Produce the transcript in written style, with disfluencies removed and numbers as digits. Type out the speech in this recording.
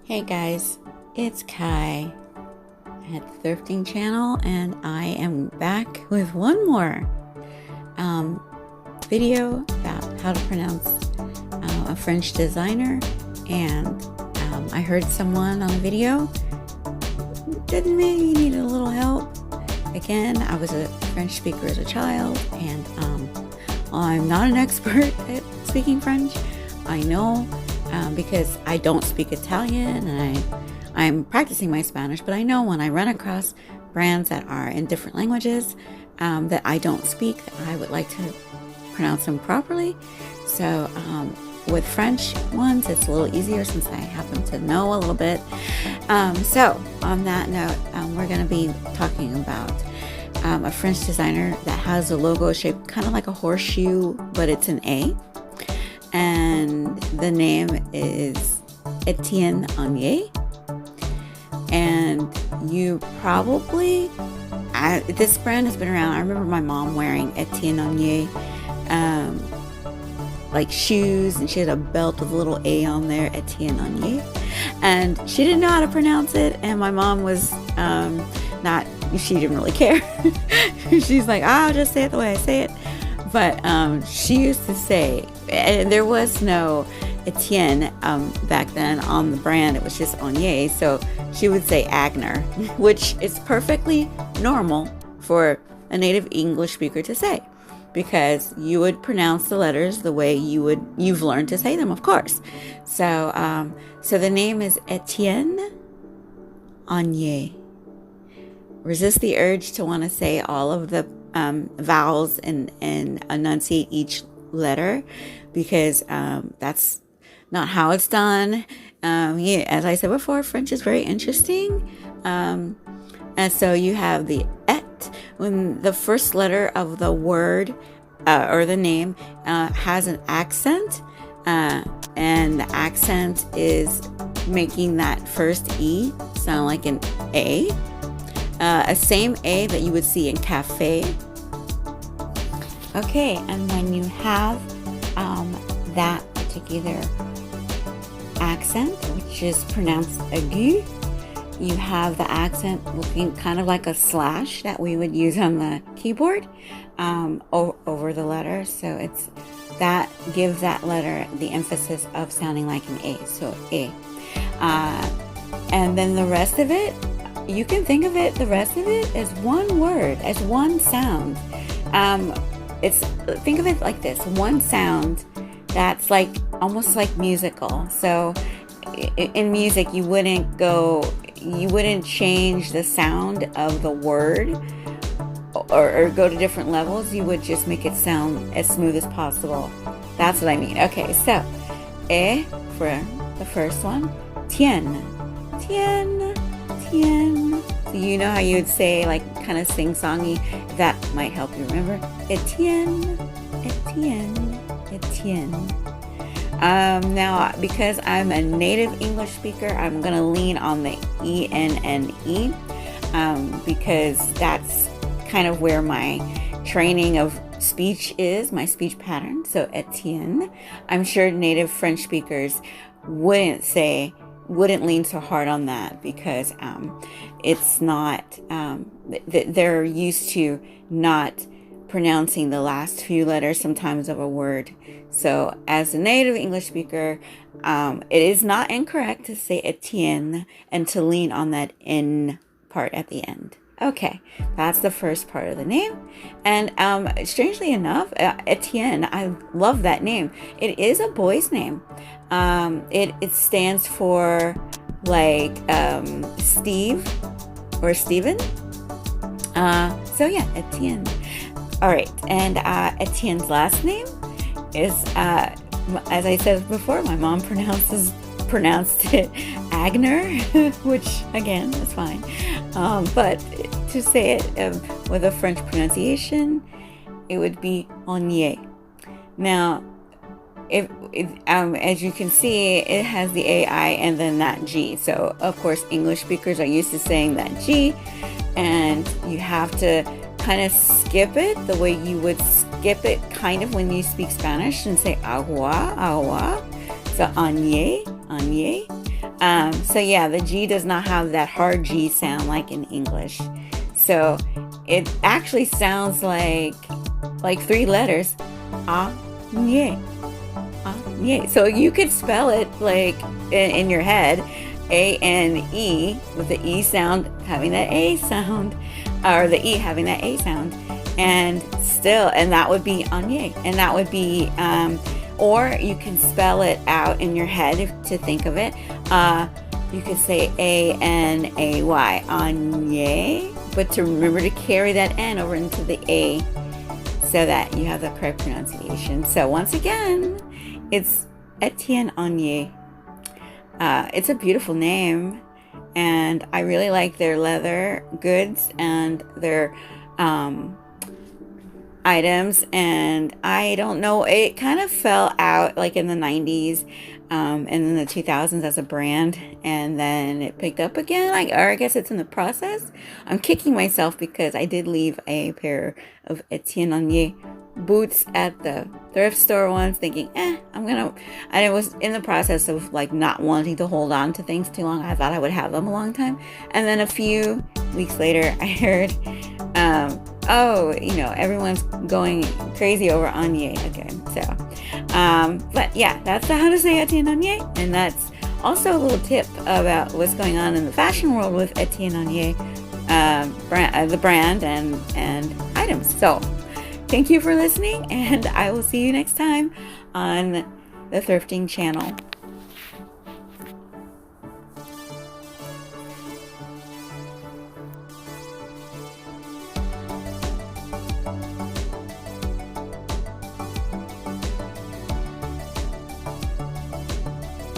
Hey guys, it's Kai at the Thrifting channel, and I am back with one more video about how to pronounce a French designer. And I heard someone on a video that maybe needed a little help. Again, I was a French speaker as a child, and I'm not an expert at speaking French. I know because I don't speak Italian, and I'm practicing my Spanish, but I know when I run across brands that are in different languages that I don't speak, I would like to pronounce them properly. So with French ones, it's a little easier since I happen to know a little bit. So on that note, we're going to be talking about a French designer that has a logo shaped kind of like a horseshoe, but it's an A. And the name is Étienne Aigner. And you probably, this brand has been around. I remember my mom wearing Étienne Aigner like shoes, and she had a belt with a little A on there, Étienne Aigner. And she didn't know how to pronounce it, and my mom was she didn't really care. She's like, I'll just say it the way I say it. But she used to say, and there was no Étienne back then on the brand, it was just Aigner, so she would say Aigner, which is perfectly normal for a native English speaker to say, because you would pronounce the letters the way you've learned to say them, of course. So so the name is Étienne Aigner. Resist the urge to want to say all of the vowels and enunciate each letter, because that's not how it's done. As I said before, French is very interesting. And so you have the et, when the first letter of the word or the name has an accent, and the accent is making that first E sound like an A. A same A that you would see in cafe. Okay, and when you have that particular accent, which is pronounced aigu, you have the accent looking kind of like a slash that we would use on the keyboard over the letter. So it's that gives that letter the emphasis of sounding like an A. So A. And then the rest of it, you can think of it, the rest of it, as one word, as one sound. Think of it like this: one sound that's like almost like musical. So in music, you wouldn't change the sound of the word or go to different levels. You would just make it sound as smooth as possible. That's what I mean. Okay, so for the first one, tien, tien, tien. So you know how you would say, like, kind of sing-songy. That might help you remember. Étienne, Étienne, Étienne. Now, because I'm a native English speaker, I'm going to lean on the E-N-N-E, because that's kind of where my training of speech is, my speech pattern. So Étienne. I'm sure native French speakers wouldn't lean so hard on that, because it's not, they're used to not pronouncing the last few letters sometimes of a word. So as a native English speaker, it is not incorrect to say Étienne and to lean on that N part at the end. Okay, that's the first part of the name. And strangely enough, Étienne, I love that name. It is a boy's name. It stands for like Steve or Stephen. So yeah, Étienne. All right, and Étienne's last name is, as I said before, my mom pronounced it Aigner, which again is fine. But to say it with a French pronunciation, it would be Aigner. Now, as you can see, it has the AI and then that G. So of course, English speakers are used to saying that G, and you have to kind of skip it the way you would skip it kind of when you speak Spanish and say agua, agua. So Aigner, Aigner. So yeah, the G does not have that hard G sound like in English. So it actually sounds like 3 letters. Aigner. Aigner. So you could spell it like in your head, A-N-E, with the E sound having that A sound, or the E having that A sound, and that would be Aigner, and that would be, or you can spell it out in your head to think of it. You could say A-N-A-Y, Aigner, but to remember to carry that N over into the A so that you have the correct pronunciation. So once again, it's Étienne Aigner. It's a beautiful name, and I really like their leather goods and their items. And I don't know, it kind of fell out like in the 90s and in the 2000s as a brand, and then it picked up again, or I guess it's in the process. I'm kicking myself because I did leave a pair of Étienne Aigner boots at the thrift store once, thinking and it was in the process of like not wanting to hold on to things too long. I thought I would have them a long time, and then a few weeks later I heard everyone's going crazy over Aigner again. So but yeah, that's how to say Étienne Aigner, and that's also a little tip about what's going on in the fashion world with Étienne Aigner, the brand and items. So thank you for listening, and I will see you next time on the Thrifting channel.